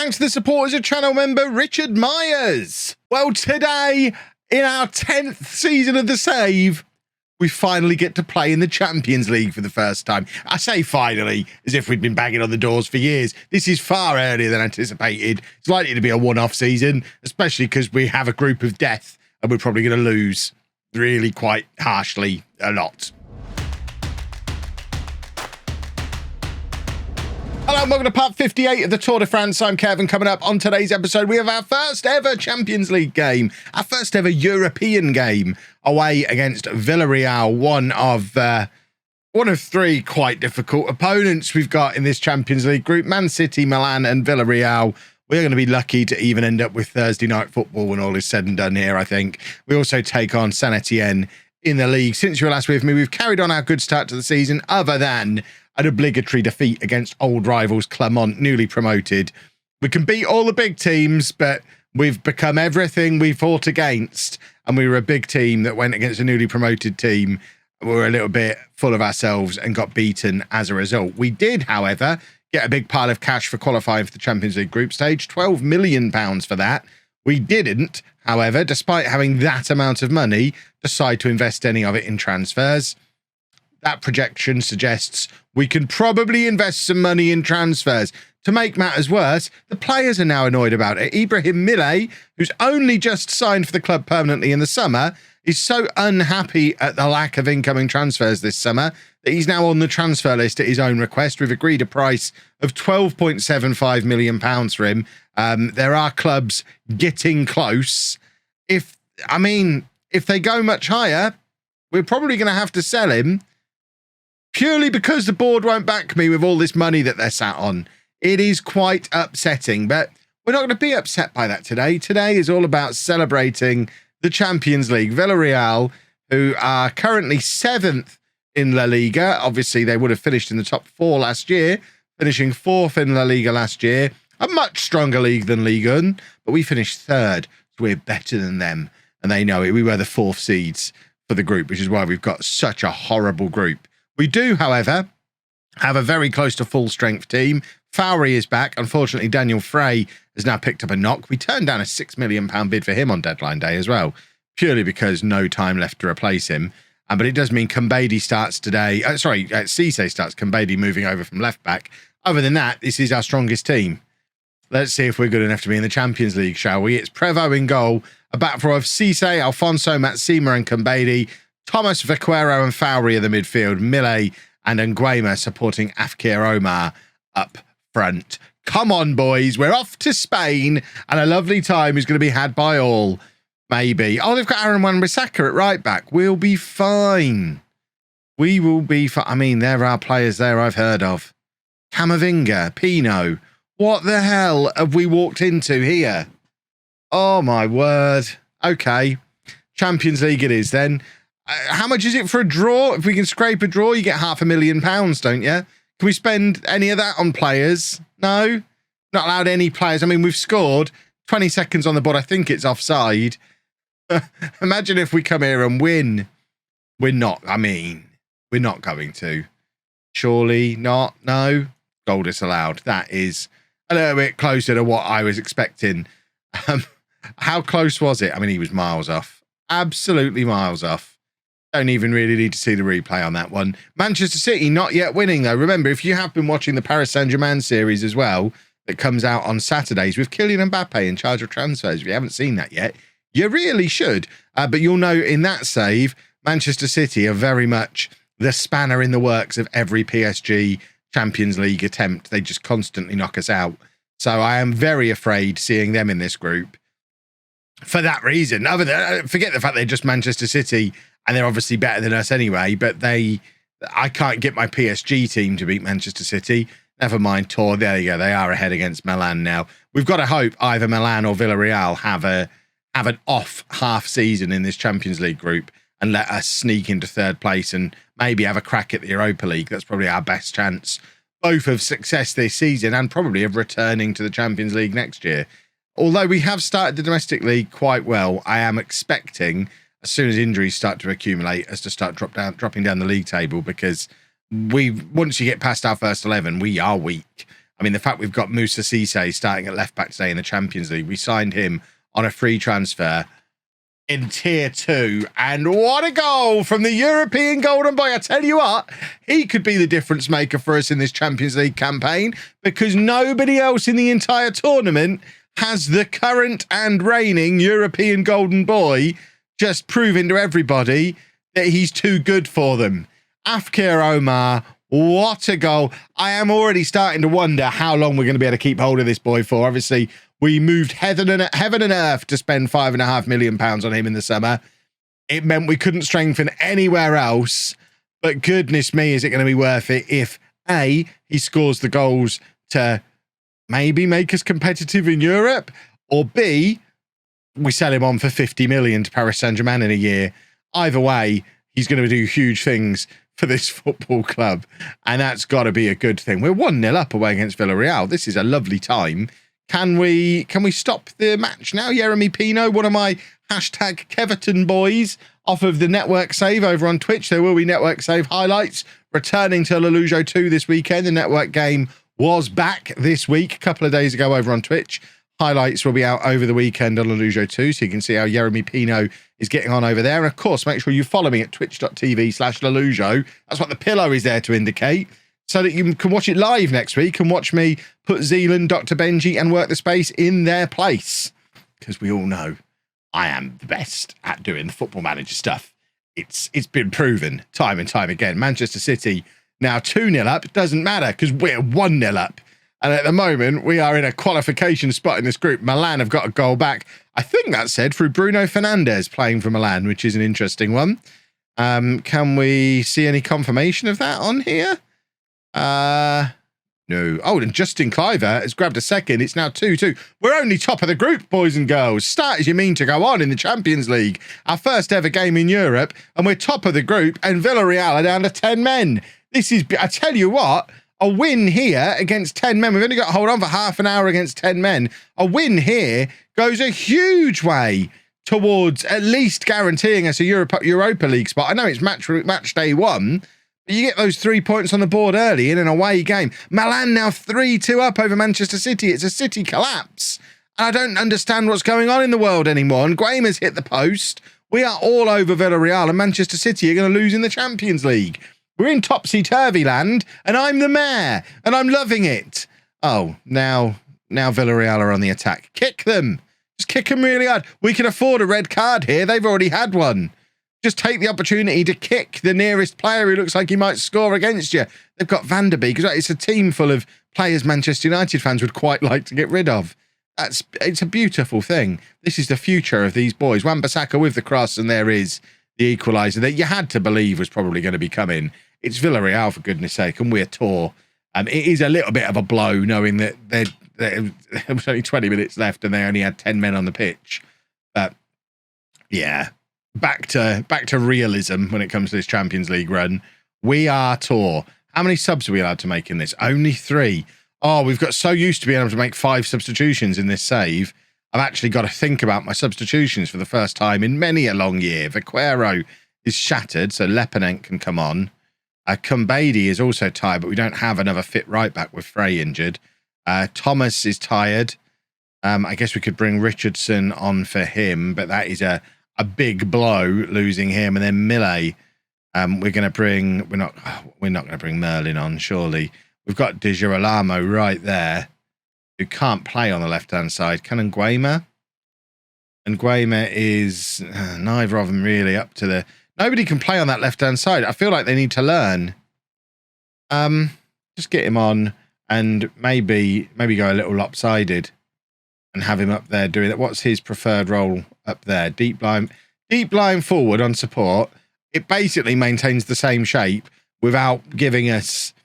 Thanks to the support as a channel member, Richard Myers. Well, today, in our 10th season of The Save, we finally get to play in the Champions League for the first time. I say finally, as if we'd been banging on the doors for years. This is far earlier than anticipated. It's likely to be a one-off season, especially because we have a group of death and we're probably going to lose really quite harshly a lot. Hello and welcome to part 58 of the Tour de France. I'm Kevin. Coming up on today's episode, we have our first ever Champions League game, our first ever European game away against Villarreal, one of three quite difficult opponents we've got in this Champions League group: Man City, Milan and Villarreal. We're going to be lucky to even end up with Thursday night football when all is said and done here, I think. We also take on Saint Etienne in the league. Since you were last with me, we've carried on our good start to the season, other than an obligatory defeat against old rivals Clermont, newly promoted. We can beat all the big teams, but we've become everything we fought against, and we were a big team that went against a newly promoted team. We were a little bit full of ourselves and got beaten as a result. We did, however, get a big pile of cash for qualifying for the Champions League group stage, £12 million for that. We didn't, however, despite having that amount of money, decide to invest any of it in transfers. That projection suggests we can probably invest some money in transfers. To make matters worse, the players are now annoyed about it. Ibrahim Millet, who's only just signed for the club permanently in the summer, is so unhappy at the lack of incoming transfers this summer that he's now on the transfer list at his own request. We've agreed a price of £12.75 million for him. There are clubs getting close. If they go much higher, we're probably going to have to sell him, purely because the board won't back me with all this money that they're sat on. It is quite upsetting, but we're not going to be upset by that today. Today is all about celebrating the Champions League. Villarreal, who are currently 7th in La Liga. Obviously, they would have finished in the top 4 last year, finishing 4th in La Liga last year. A much stronger league than Ligue 1, but we finished 3rd, so we're better than them, and they know it. We were the 4th seeds for the group, which is why we've got such a horrible group. We do, however, have a very close to full strength team. Fowry is back. Unfortunately, Daniel Frey has now picked up a knock. We turned down a £6 million bid for him on deadline day as well, purely because no time left to replace him. But it does mean Kambedi starts today. Cisse starts, Kambedi moving over from left back. Other than that, this is our strongest team. Let's see if we're good enough to be in the Champions League, shall we? It's Prevost in goal, a back four of Cisse, Alfonso, Matsima and Kambedi. Thomas, Vaquero and Fowry in the midfield. Millet and Nguema supporting Afkir Omar up front. Come on, boys. We're off to Spain, and a lovely time is going to be had by all. Maybe. Oh, they've got Aaron Wan-Bissaka at right back. We'll be fine. We will be fine. I mean, there are players there I've heard of. Camavinga, Pino. What the hell have we walked into here? Oh, my word. Okay. Champions League it is then. How much is it for a draw? If we can scrape a draw, you get £500,000, don't you? Can we spend any of that on players? No? Not allowed any players. I mean, we've scored 20 seconds on the board. I think it's offside. Imagine if we come here and win. We're not. I mean, we're not going to. Surely not. No. Goal disallowed. That is a little bit closer to what I was expecting. How close was it? I mean, he was miles off. Absolutely miles off. Don't even really need to see the replay on that one. Manchester City not yet winning, though. Remember, if you have been watching the Paris Saint Germain series as well, that comes out on Saturdays with Kylian Mbappe in charge of transfers, if you haven't seen that yet, you really should. But you'll know in that save, Manchester City are very much the spanner in the works of every PSG Champions League attempt. They just constantly knock us out. So I am very afraid seeing them in this group for that reason. Forget the fact they're just Manchester City, and they're obviously better than us anyway, but I can't get my PSG team to beat Manchester City. Never mind Tour. There you go. They are ahead against Milan now. We've got to hope either Milan or Villarreal have an off half season in this Champions League group and let us sneak into 3rd place and maybe have a crack at the Europa League. That's probably our best chance, both of success this season and probably of returning to the Champions League next year. Although we have started the domestic league quite well, I am expecting, as soon as injuries start to accumulate, us to start dropping down the league table, because once you get past our first 11, we are weak. I mean, the fact we've got Moussa Cisse starting at left back today in the Champions League, we signed him on a free transfer in Tier 2, and what a goal from the European Golden Boy. I tell you what, he could be the difference maker for us in this Champions League campaign, because nobody else in the entire tournament has the current and reigning European Golden Boy just proving to everybody that he's too good for them. Afkir Omar, what a goal. I am already starting to wonder how long we're going to be able to keep hold of this boy for. Obviously, we moved heaven and earth to spend £5.5 million on him in the summer. It meant we couldn't strengthen anywhere else. But goodness me, is it going to be worth it if A, he scores the goals to maybe make us competitive in Europe, or B, we sell him on for 50 million to Paris Saint Germain in a year. Either way, he's going to do huge things for this football club, and that's got to be a good thing. We're 1-0 up away against Villarreal. This is a lovely time. Can we stop the match now? Jeremy Pino, one of my hashtag Keverton boys, off of the network save over on Twitch. There will be network save highlights returning to LOLLUJO 2 this weekend. The network game was back this week, a couple of days ago over on Twitch. Highlights will be out over the weekend on LOLLUJO 2, so you can see how Jeremy Pino is getting on over there. And of course, make sure you follow me at twitch.tv/LOLLUJO. That's what the pillow is there to indicate, so that you can watch it live next week and watch me put Zealand, Dr. Benji, and Work the Space in their place. Because we all know I am the best at doing the Football Manager stuff. It's been proven time and time again. Manchester City now 2-0 up. It doesn't matter because we're 1-0 up. And at the moment, we are in a qualification spot in this group. Milan have got a goal back. I think that's said through Bruno Fernandes playing for Milan, which is an interesting one. Can we see any confirmation of that on here? No. Oh, and Justin Cliver has grabbed a second. It's now 2-2. We're only top of the group, boys and girls. Start as you mean to go on in the Champions League. Our first ever game in Europe, and we're top of the group, and Villarreal are down to 10 men. This is, I tell you what, a win here against 10 men. We've only got to hold on for half an hour against 10 men. A win here goes a huge way towards at least guaranteeing us a Europa League spot. I know it's match day 1, but you get those 3 points on the board early in an away game. Milan now 3-2 up over Manchester City. It's a City collapse. And I don't understand what's going on in the world anymore. And Guaima's hit the post. We are all over Villarreal, and Manchester City are going to lose in the Champions League. We're in topsy-turvy land, and I'm the mayor, and I'm loving it. Oh, now Villarreal are on the attack. Kick them. Just kick them really hard. We can afford a red card here. They've already had one. Just take the opportunity to kick the nearest player who looks like he might score against you. They've got Van der Beek. It's a team full of players Manchester United fans would quite like to get rid of. It's a beautiful thing. This is the future of these boys. Wan-Bissaka with the cross, and there is the equaliser that you had to believe was probably going to be coming. It's Villarreal, for goodness sake, and we're Tour. It is a little bit of a blow knowing that there was only 20 minutes left and they only had 10 men on the pitch. But yeah, back to realism when it comes to this Champions League run. We are Tour. How many subs are we allowed to make in this? Only 3. Oh, we've got so used to being able to make 5 substitutions in this save. I've actually got to think about my substitutions for the first time in many a long year. Vaquero is shattered, so Lepanenko can come on. Kumbedi is also tired, but we don't have another fit right back with Frey injured. Thomas is tired. I guess we could bring Richardson on for him, but that is a big blow losing him. And then Millet, we're not going to bring Merlin on, surely. We've got Di Girolamo right there, who can't play on the left-hand side. Can Nguema? Nguema is neither of them really up to the... Nobody can play on that left-hand side. I feel like they need to learn. Just get him on and maybe go a little lopsided and have him up there doing it. What's his preferred role up there? Deep line forward on support. It basically maintains the same shape without giving us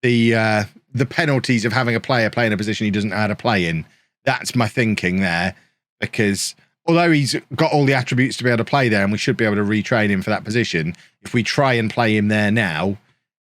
the penalties of having a player play in a position he doesn't know how to play in. That's my thinking there, because although he's got all the attributes to be able to play there and we should be able to retrain him for that position, if we try and play him there now,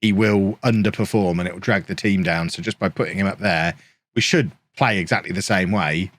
he will underperform and it will drag the team down. So just by putting him up there, we should play exactly the same way.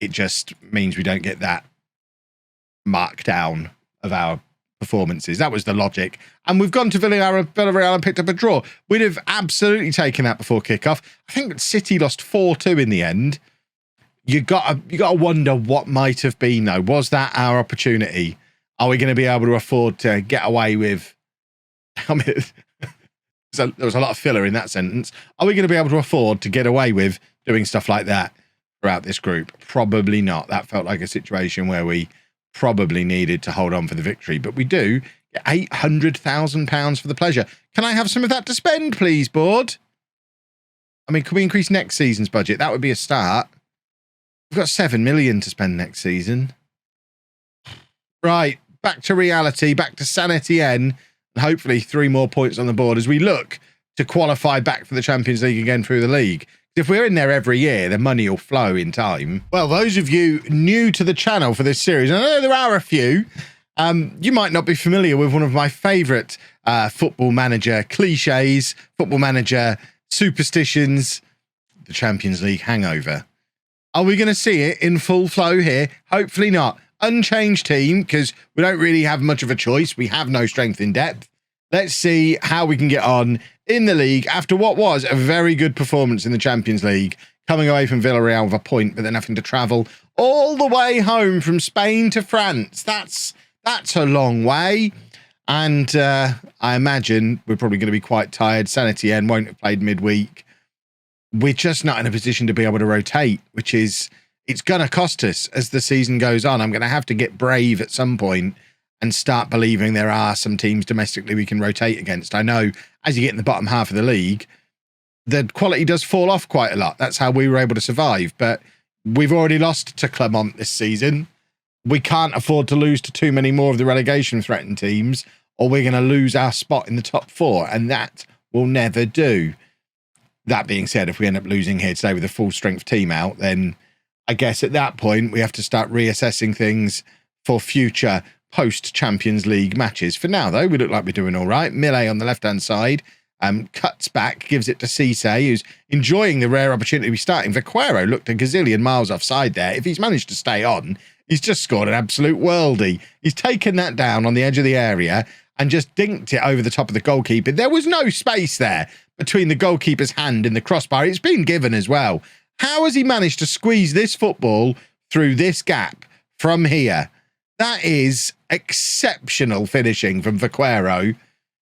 It just means we don't get that markdown of our performances. That was the logic. And we've gone to Villarreal and picked up a draw. We'd have absolutely taken that before kickoff. I think City lost 4-2 in the end. You got to wonder what might have been, though. Was that our opportunity? Are we going to be able to afford to get away with... I mean, there was a lot of filler in that sentence. Are we going to be able to afford to get away with doing stuff like that throughout this group? Probably not. That felt like a situation where we probably needed to hold on for the victory, but we do get £800,000 for the pleasure. Can I have some of that to spend, please, board? I mean, could we increase next season's budget? That would be a start. We've got 7 million to spend next season. Right, back to reality, back to Saint Etienne, and hopefully 3 more points on the board as we look to qualify back for the Champions League again through the league. If we're in there every year, the money will flow in time. Well, those of you new to the channel for this series, and I know there are a few, you might not be familiar with one of my favourite football manager cliches, football manager superstitions, the Champions League hangover. Are we going to see it in full flow here? Hopefully not. Unchanged team, because we don't really have much of a choice. We have no strength in depth. Let's see how we can get on in the league after what was a very good performance in the Champions League, coming away from Villarreal with a point, but then having to travel all the way home from Spain to France. That's a long way. And I imagine we're probably going to be quite tired. Saint Etienne won't have played midweek. We're just not in a position to be able to rotate, which is, it's going to cost us as the season goes on. I'm going to have to get brave at some point and start believing there are some teams domestically we can rotate against. I know as you get in the bottom half of the league, the quality does fall off quite a lot. That's how we were able to survive. But we've already lost to Clermont this season. We can't afford to lose to too many more of the relegation threatened teams, or we're going to lose our spot in the top 4, and that will never do. That being said, if we end up losing here today with a full strength team out, then I guess at that point we have to start reassessing things for future post-Champions League matches. For now, though, we look like we're doing all right. Millet on the left-hand side cuts back, gives it to Cisse, who's enjoying the rare opportunity to be starting. Vaquero looked a gazillion miles offside there. If he's managed to stay on, he's just scored an absolute worldie. He's taken that down on the edge of the area and just dinked it over the top of the goalkeeper. There was no space there between the goalkeeper's hand and the crossbar. It's been given as well. How has he managed to squeeze this football through this gap from here? That is exceptional finishing from Vaquero,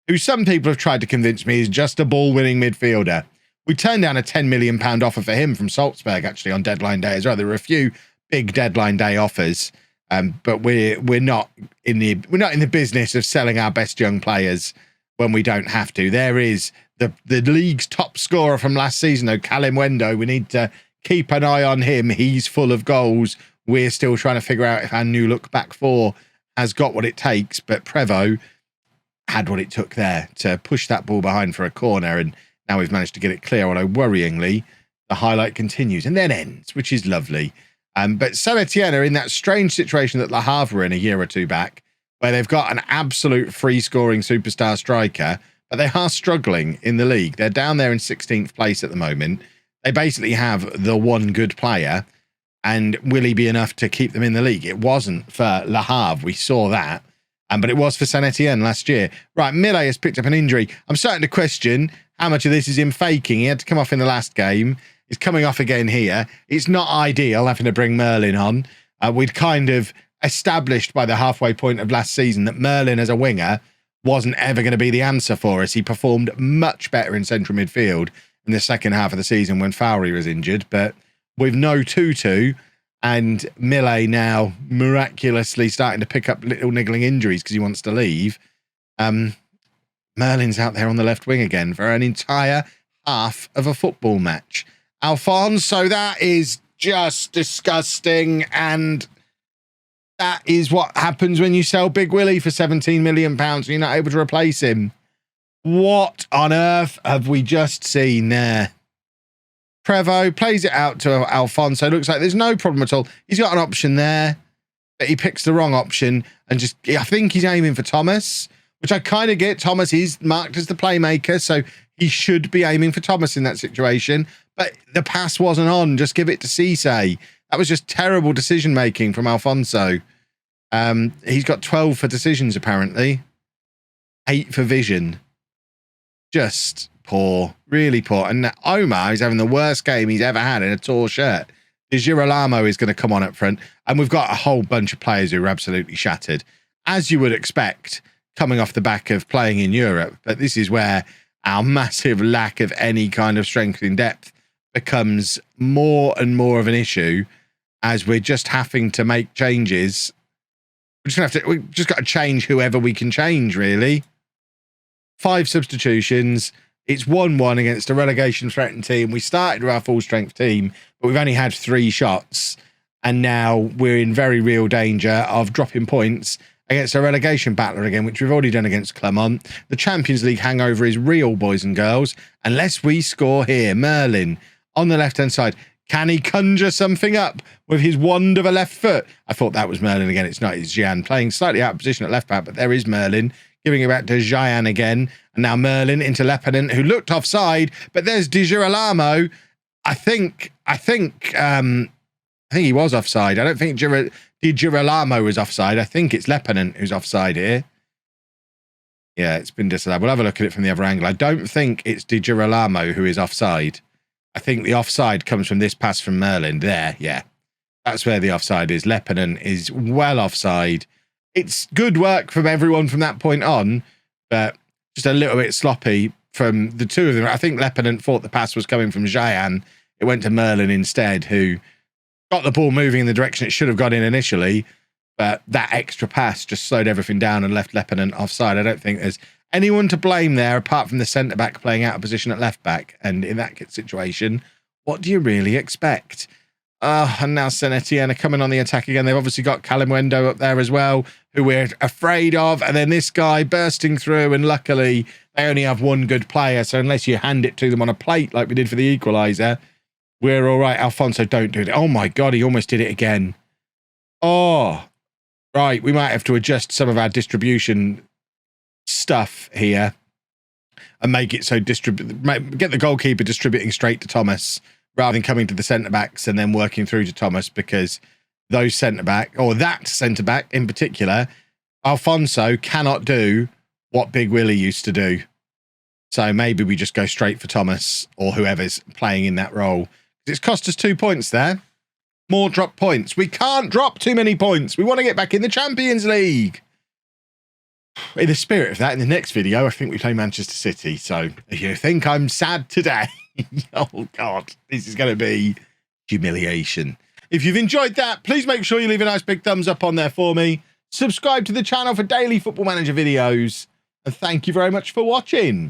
who some people have tried to convince me is just a ball-winning midfielder. We turned down a £10 million offer for him from Salzburg, actually, on deadline day as well. There were a few big deadline day offers, but we're not in the business of selling our best young players when we don't have to. There is the league's top scorer from last season, though, Kalimwendo. We need to keep an eye on him. He's full of goals. We're still trying to figure out if our new look back 4 has got what it takes, but Prevo had what it took there to push that ball behind for a corner, and now we've managed to get it clear, although worryingly, the highlight continues and then ends, which is lovely. But Saint Etienne are in that strange situation that Le Havre were in a year or two back, where they've got an absolute free-scoring superstar striker, but they are struggling in the league. They're down there in 16th place at the moment. They basically have the one good player, and will he be enough to keep them in the league? It wasn't for Le Havre. We saw that. But it was for Saint Etienne last year. Right, Millet has picked up an injury. I'm starting to question how much of this is him faking. He had to come off in the last game. He's coming off again here. It's not ideal having to bring Merlin on. We'd kind of established by the halfway point of last season that Merlin as a winger wasn't ever going to be the answer for us. He performed much better in central midfield in the second half of the season when Fowry was injured. But with no Tutu and Millet now miraculously starting to pick up little niggling injuries because he wants to leave, Merlin's out there on the left wing again for an entire half of a football match. Alfonso, that is just disgusting, and that is what happens when you sell Big Willie for £17 million and you're not able to replace him. What on earth have we just seen there? Prevo plays it out to Alfonso. Looks like there's no problem at all. He's got an option there, but he picks the wrong option and just, I think he's aiming for Thomas, which I kind of get. Thomas is marked as the playmaker, so he should be aiming for Thomas in that situation. But the pass wasn't on. Just give it to Cisse. That was just terrible decision-making from Alfonso. He's got 12 for decisions, apparently. 8 for vision. Just poor, really poor. And Omar is having the worst game he's ever had in a Tour shirt. Di Girolamo is going to come on up front. And we've got a whole bunch of players who are absolutely shattered, as you would expect, coming off the back of playing in Europe. But this is where our massive lack of any kind of strength in depth becomes more and more of an issue, as we're just having to make changes. We've just got to change whoever we can change, really. 5 substitutions. It's 1-1 against a relegation threatened team. We started with our full strength team, but we've only had 3 shots. And now we're in very real danger of dropping points against a relegation battler again, which we've already done against Clermont. The Champions League hangover is real, boys and girls, unless we score here. Merlin on the left-hand side. Can he conjure something up with his wand of a left foot? I thought that was Merlin again. It's not. It's Gian playing slightly out of position at left back, but there is Merlin giving it back to Gian again. And now Merlin into Leppinen, who looked offside, but there's Di Girolamo. I think he was offside. I don't think Di Girolamo was offside. I think it's Leppinen who's offside here. Yeah, it's been disallowed. We'll have a look at it from the other angle. I don't think it's Di Girolamo who is offside. I think the offside comes from this pass from Merlin. There, yeah. That's where the offside is. Leppinen is well offside. It's good work from everyone from that point on, but just a little bit sloppy from the two of them. I think Leppinen thought the pass was coming from Gian. It went to Merlin instead, who got the ball moving in the direction it should have gone in initially, but that extra pass just slowed everything down and left Leppinen offside. I don't think there's anyone to blame there apart from the centre-back playing out of position at left-back. And in that situation, what do you really expect? And now Saint Etienne are coming on the attack again. They've obviously got Calimundo up there as well, who we're afraid of. And then this guy bursting through, and luckily they only have one good player. So unless you hand it to them on a plate like we did for the equaliser, we're all right. Alfonso, don't do it. Oh, my God, he almost did it again. Oh, right. We might have to adjust some of our distribution stuff here and make it so get the goalkeeper distributing straight to Thomas rather than coming to the centre-backs and then working through to Thomas, because those centre-back, or that centre-back in particular, Alfonso cannot do what Big Willie used to do. So maybe we just go straight for Thomas or whoever's playing in that role. It's cost us 2 points there. More drop points. We can't drop too many points. We want to get back in the Champions League. In the spirit of that, in the next video, I think we play Manchester City. So if you think I'm sad today, oh God, this is going to be humiliation. If you've enjoyed that, please make sure you leave a nice big thumbs up on there for me. Subscribe to the channel for daily Football Manager videos. And thank you very much for watching.